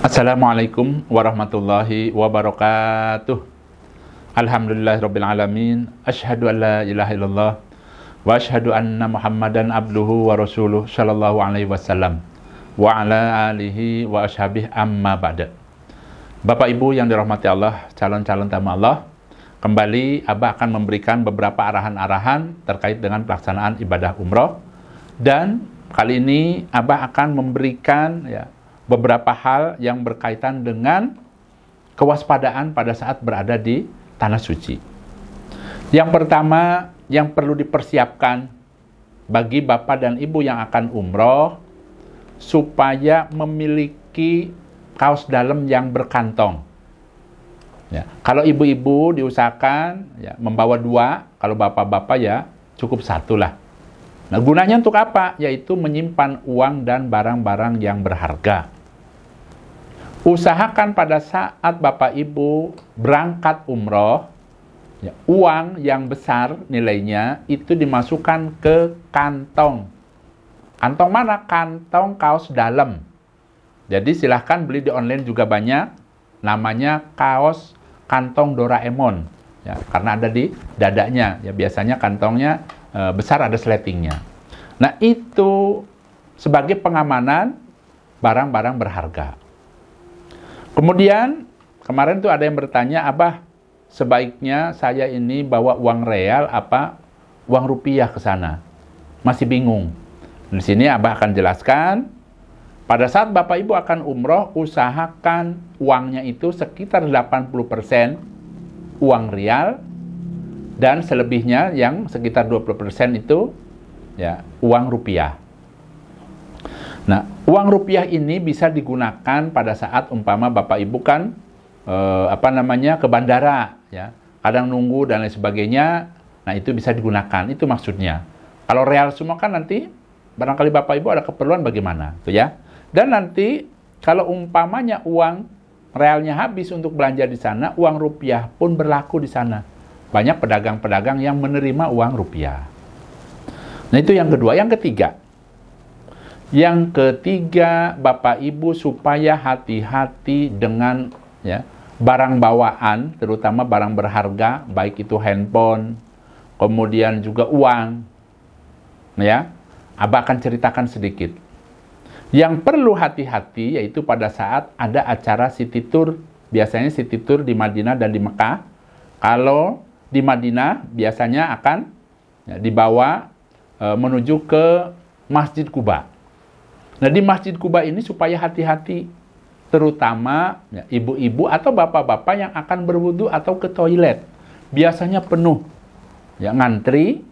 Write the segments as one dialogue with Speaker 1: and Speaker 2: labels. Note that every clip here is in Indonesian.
Speaker 1: Assalamualaikum warahmatullahi wabarakatuh. Alhamdulillahirabbil alamin. Asyhadu an la ilaha illallah wa asyhadu anna Muhammadan abduhu wa rasuluh sallallahu alaihi wasallam wa ala alihi wa ashabihi amma ba'da. Bapak Ibu yang dirahmati Allah, calon-calon tamu Allah, kembali Abah akan memberikan beberapa arahan-arahan terkait dengan pelaksanaan ibadah umroh. Dan kali ini Abah akan memberikan beberapa hal yang berkaitan dengan kewaspadaan pada saat berada di Tanah Suci. Yang pertama yang perlu dipersiapkan bagi Bapak dan Ibu yang akan umroh, supaya memiliki kaos dalam yang berkantong. Kalau ibu-ibu diusahakan membawa 2, kalau bapak-bapak cukup 1 lah. Nah, gunanya untuk apa? Yaitu menyimpan uang dan barang-barang yang berharga. Usahakan pada saat Bapak Ibu berangkat umroh, uang yang besar nilainya itu dimasukkan ke kantong. Kantong mana? Kantong kaos dalam. Jadi silahkan beli di online juga banyak. Namanya kaos kantong Doraemon. Karena ada di dadanya. Biasanya kantongnya besar, ada sletingnya. Nah, itu sebagai pengamanan barang-barang berharga. Kemudian kemarin tuh ada yang bertanya, Abah, sebaiknya saya ini bawa uang real apa uang rupiah ke sana? Masih bingung. Di sini Abah akan jelaskan, pada saat Bapak Ibu akan umroh, usahakan uangnya itu sekitar 80% uang real, dan selebihnya yang sekitar 20% itu uang rupiah. Nah, uang rupiah ini bisa digunakan pada saat umpama Bapak Ibu kan ke bandara, kadang nunggu dan lain sebagainya. Nah, itu bisa digunakan, itu maksudnya. Kalau real semua kan nanti barangkali Bapak Ibu ada keperluan bagaimana, Dan nanti kalau umpamanya uang realnya habis untuk belanja di sana, uang rupiah pun berlaku di sana. Banyak pedagang-pedagang yang menerima uang rupiah. Nah, itu yang kedua. Yang ketiga, Bapak Ibu supaya hati-hati dengan barang bawaan, terutama barang berharga, baik itu handphone, kemudian juga uang. Abah akan ceritakan sedikit. Yang perlu hati-hati yaitu pada saat ada acara city tour. Biasanya city tour di Madinah dan di Mekah. Kalau di Madinah biasanya akan dibawa menuju ke Masjid Quba. Nah, di Masjid Quba ini supaya hati-hati, terutama ibu-ibu atau bapak-bapak yang akan berwudu atau ke toilet. Biasanya penuh, ngantri.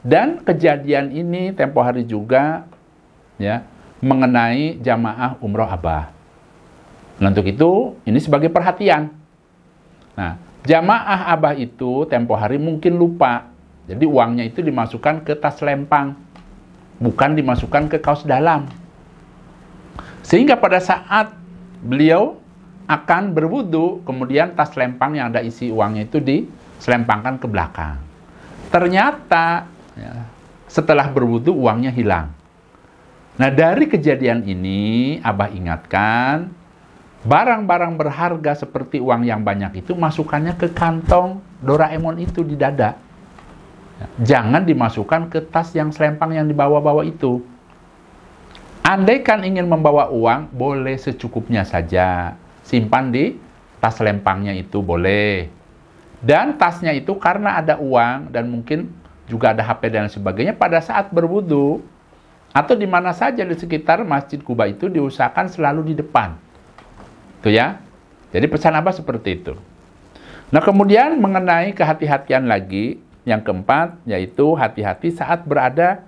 Speaker 1: Dan kejadian ini tempo hari juga mengenai jamaah umroh Abah. Nah, untuk itu ini sebagai perhatian. Nah, jamaah Abah itu tempo hari mungkin lupa. Jadi uangnya itu dimasukkan ke tas lempang, bukan dimasukkan ke kaos dalam. Sehingga pada saat beliau akan berwudu, kemudian tas lempang yang ada isi uangnya itu diselempangkan ke belakang. Ternyata setelah berwudu uangnya hilang. Nah, dari kejadian ini Abah ingatkan, barang-barang berharga seperti uang yang banyak itu masukkannya ke kantong Doraemon itu di dada. Jangan dimasukkan ke tas yang selempang yang dibawa-bawa itu. Andaikan ingin membawa uang, boleh secukupnya saja. Simpan di tas selempangnya itu boleh. Dan tasnya itu karena ada uang dan mungkin juga ada HP dan sebagainya, pada saat berwudu atau di mana saja di sekitar Masjid Quba itu diusahakan selalu di depan. Jadi pesan Abah seperti itu. Nah, kemudian mengenai kehati-hatian lagi, yang keempat, yaitu hati-hati saat berada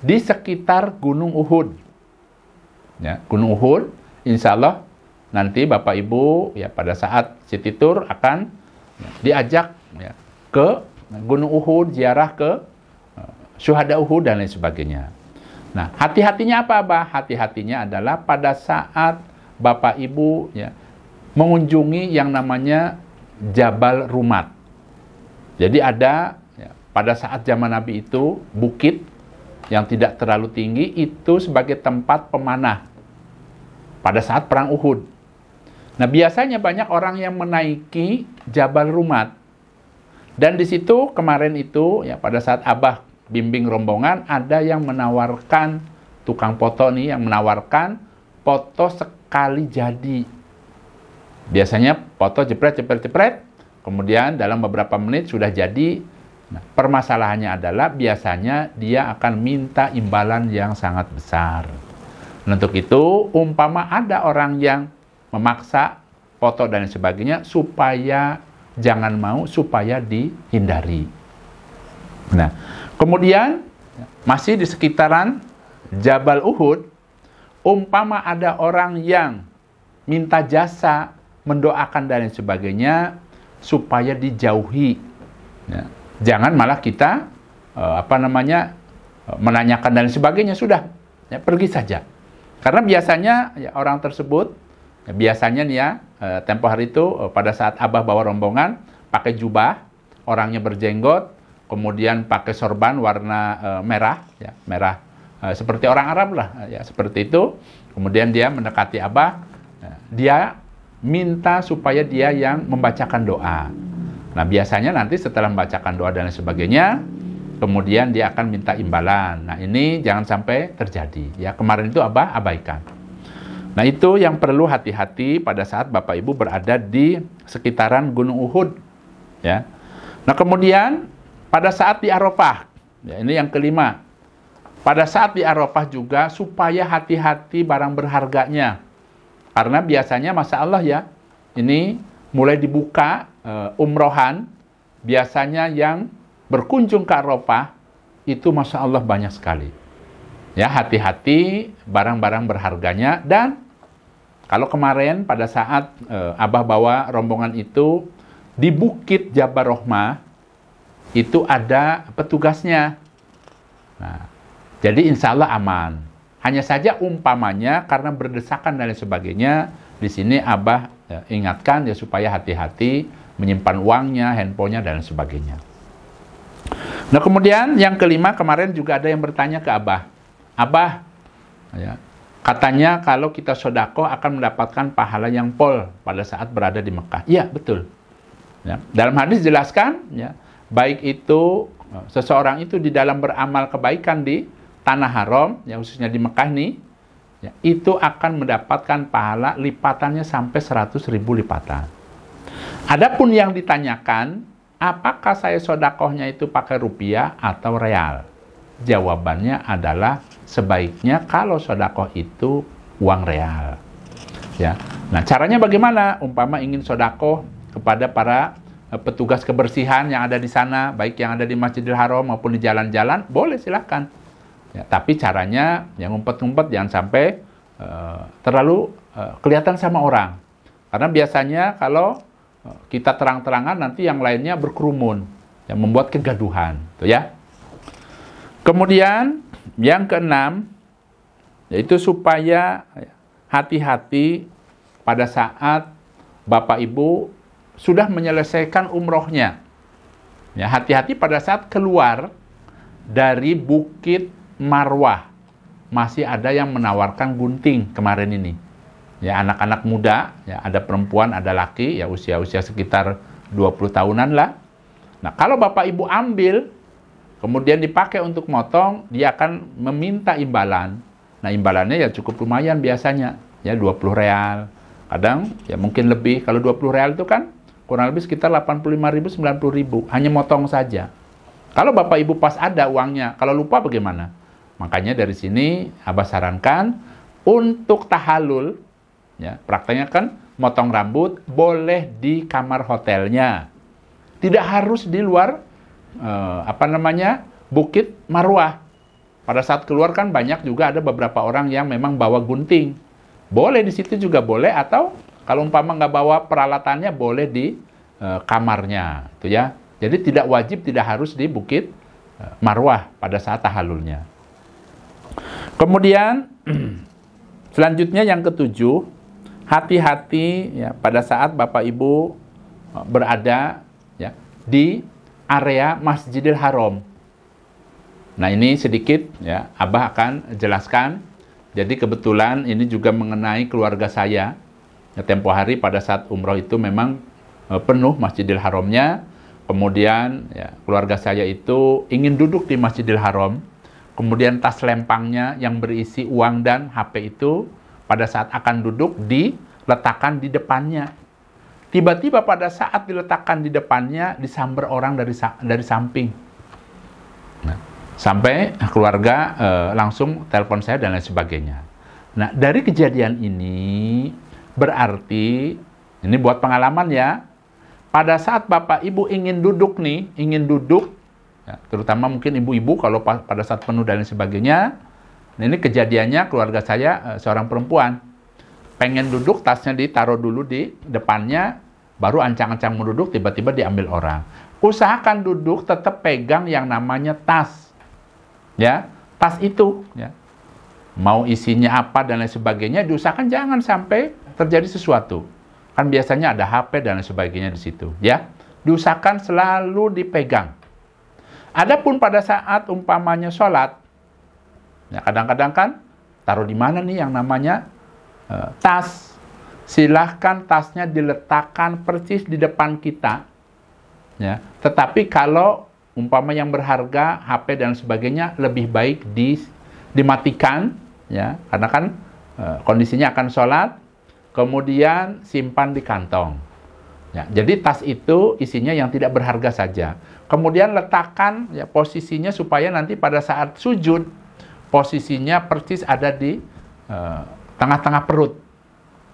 Speaker 1: di sekitar Gunung Uhud. Gunung Uhud, insya Allah nanti Bapak Ibu pada saat city tour akan diajak ke Gunung Uhud, ziarah ke syuhada Uhud dan lain sebagainya. Nah, hati-hatinya apa, Abah? Hati-hatinya adalah pada saat Bapak Ibu mengunjungi yang namanya Jabal Rumat. Jadi ada pada saat zaman Nabi itu bukit yang tidak terlalu tinggi itu sebagai tempat pemanah pada saat perang Uhud. Nah, biasanya banyak orang yang menaiki Jabal Rumat. Dan di situ kemarin itu ya pada saat Abah bimbing rombongan ada yang menawarkan tukang foto nih yang menawarkan foto sekali jadi. Biasanya foto jepret, kemudian dalam beberapa menit sudah jadi. Nah, permasalahannya adalah biasanya dia akan minta imbalan yang sangat besar. Untuk itu, umpama ada orang yang memaksa foto dan sebagainya supaya jangan mau, supaya dihindari. Nah, kemudian masih di sekitaran Jabal Uhud, umpama ada orang yang minta jasa, mendoakan dan sebagainya supaya dijauhi. Ya. Jangan malah kita menanyakan dan sebagainya, sudah ya, pergi saja. Karena biasanya ya, orang tersebut ya, biasanya nih ya tempo hari itu pada saat Abah bawa rombongan pakai jubah, orangnya berjenggot, kemudian pakai sorban warna merah, ya, merah seperti orang Arab lah, ya seperti itu. Kemudian dia mendekati Abah, dia minta supaya dia yang membacakan doa. Nah, biasanya nanti setelah membacakan doa dan sebagainya, kemudian dia akan minta imbalan. Nah, ini jangan sampai terjadi. Ya, kemarin itu Abah abaikan. Nah, itu yang perlu hati-hati pada saat Bapak Ibu berada di sekitaran Gunung Uhud. Ya. Nah, kemudian pada saat di Arafah, ya, ini yang kelima. Pada saat di Arafah juga supaya hati-hati barang berharganya. Karena biasanya Masya Allah ya, ini mulai dibuka umrohan, biasanya yang berkunjung ke Arafah itu Masya Allah banyak sekali. Ya, hati-hati barang-barang berharganya. Dan kalau kemarin pada saat Abah bawa rombongan itu di Bukit Jabal Rahmah itu ada petugasnya. Nah, jadi insya Allah aman. Hanya saja umpamanya karena berdesakan dan sebagainya, di sini Abah ingatkan ya supaya hati-hati menyimpan uangnya, handphonenya dan sebagainya. Nah, kemudian yang kelima kemarin juga ada yang bertanya ke Abah. Abah, ya, katanya kalau kita sodako akan mendapatkan pahala yang pol pada saat berada di Mekah. Iya, betul. Ya, dalam hadis jelaskan, ya, baik itu seseorang itu di dalam beramal kebaikan di tanah haram, ya, khususnya di Mekah nih, ya, itu akan mendapatkan pahala lipatannya sampai 100.000 lipatan. Adapun yang ditanyakan, apakah saya sodakohnya itu pakai rupiah atau real? Jawabannya adalah sebaiknya kalau sodakoh itu uang real. Ya. Nah, caranya bagaimana? Umpama ingin sodakoh kepada para petugas kebersihan yang ada di sana, baik yang ada di Masjidil Haram maupun di jalan-jalan, boleh silahkan. Ya, tapi caranya yang ngumpet-ngumpet jangan sampai terlalu kelihatan sama orang. Karena biasanya kalau kita terang-terangan nanti yang lainnya berkerumun, yang membuat kegaduhan, tuh ya. Kemudian yang keenam, yaitu supaya hati-hati pada saat Bapak Ibu sudah menyelesaikan umrohnya. Ya, hati-hati pada saat keluar dari Bukit Marwah. Masih ada yang menawarkan gunting kemarin ini. Ya, anak-anak muda, ya, ada perempuan, ada laki, ya usia-usia sekitar 20 tahunan lah. Nah, kalau Bapak Ibu ambil, kemudian dipakai untuk motong, dia akan meminta imbalan. Nah, imbalannya ya cukup lumayan biasanya, ya 20 real. Kadang ya mungkin lebih. Kalau 20 real itu kan kurang lebih sekitar 85.000, 90.000. Hanya motong saja. Kalau Bapak Ibu pas ada uangnya, kalau lupa bagaimana? Makanya dari sini Abah sarankan untuk tahalul, ya, prakteknya kan motong rambut boleh di kamar hotelnya. Tidak harus di luar Bukit Marwah. Pada saat keluar kan banyak juga ada beberapa orang yang memang bawa gunting. Boleh di situ juga boleh, atau kalau umpama nggak bawa peralatannya boleh di kamarnya, itu ya. Jadi tidak wajib, tidak harus di Bukit Marwah pada saat tahallulnya. Kemudian selanjutnya yang ketujuh, hati-hati ya pada saat Bapak Ibu berada ya di area Masjidil Haram. Nah, ini sedikit ya Abah akan jelaskan. Jadi kebetulan ini juga mengenai keluarga saya. Ya, tempo hari pada saat umroh itu memang penuh Masjidil Haramnya. Kemudian ya, keluarga saya itu ingin duduk di Masjidil Haram. Kemudian tas lempangnya yang berisi uang dan HP itu pada saat akan duduk diletakkan di depannya. Tiba-tiba pada saat diletakkan di depannya disamber orang dari samping. Nah, sampai keluarga langsung telepon saya dan lain sebagainya. Nah, dari kejadian ini berarti, ini buat pengalaman ya, pada saat Bapak Ibu ingin duduk, ya, terutama mungkin ibu-ibu kalau pada saat penuh dan lain sebagainya, nah ini kejadiannya keluarga saya seorang perempuan, pengen duduk, tasnya ditaruh dulu di depannya, baru ancang-ancang mau duduk, tiba-tiba diambil orang. Usahakan duduk, tetap pegang yang namanya tas. Ya, tas itu, ya. Mau isinya apa dan lain sebagainya, diusahakan jangan sampai terjadi sesuatu. Kan biasanya ada HP dan lain sebagainya di situ, ya. Diusahakan selalu dipegang. Adapun pada saat umpamanya sholat, ya kadang-kadang kan taruh di mana nih yang namanya tas. Silahkan tasnya diletakkan persis di depan kita, ya. Tetapi kalau umpama yang berharga, HP dan sebagainya, lebih baik dimatikan, ya, karena kan kondisinya akan sholat, kemudian simpan di kantong. Ya, jadi tas itu isinya yang tidak berharga saja. Kemudian letakkan ya, posisinya supaya nanti pada saat sujud, posisinya persis ada di tengah-tengah perut.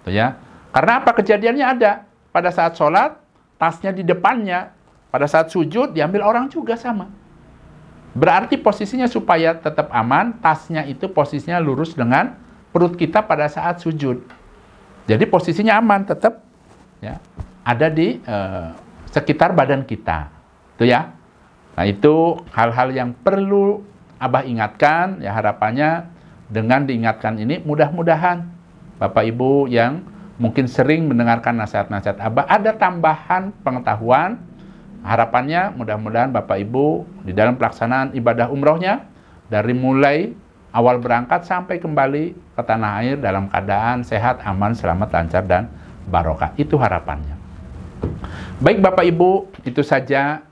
Speaker 1: Tuh, ya. Karena apa kejadiannya ada? Pada saat sholat, tasnya di depannya. Pada saat sujud, diambil orang juga sama. Berarti posisinya supaya tetap aman, tasnya itu posisinya lurus dengan perut kita pada saat sujud. Jadi posisinya aman, tetap ya, ada di sekitar badan kita. Itu ya. Nah, itu hal-hal yang perlu Abah ingatkan, ya harapannya dengan diingatkan ini mudah-mudahan Bapak Ibu yang mungkin sering mendengarkan nasihat-nasihat Abah ada tambahan pengetahuan. Harapannya mudah-mudahan Bapak Ibu di dalam pelaksanaan ibadah umrohnya dari mulai awal berangkat sampai kembali ke tanah air dalam keadaan sehat, aman, selamat, lancar, dan barokah. Itu harapannya. Baik Bapak Ibu, itu saja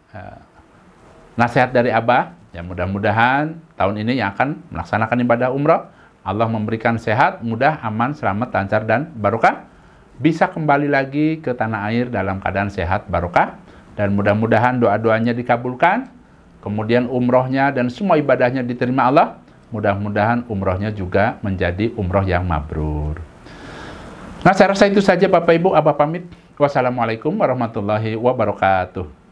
Speaker 1: nasihat dari Abah. Ya, mudah-mudahan tahun ini yang akan melaksanakan ibadah umroh, Allah memberikan sehat, mudah, aman, selamat, lancar, dan barokah. Bisa kembali lagi ke tanah air dalam keadaan sehat, barokah. Dan mudah-mudahan doa-doanya dikabulkan. Kemudian umrohnya dan semua ibadahnya diterima Allah. Mudah-mudahan umrohnya juga menjadi umroh yang mabrur. Nah, saya rasa itu saja Bapak Ibu, Abah pamit. Wassalamualaikum warahmatullahi wabarakatuh.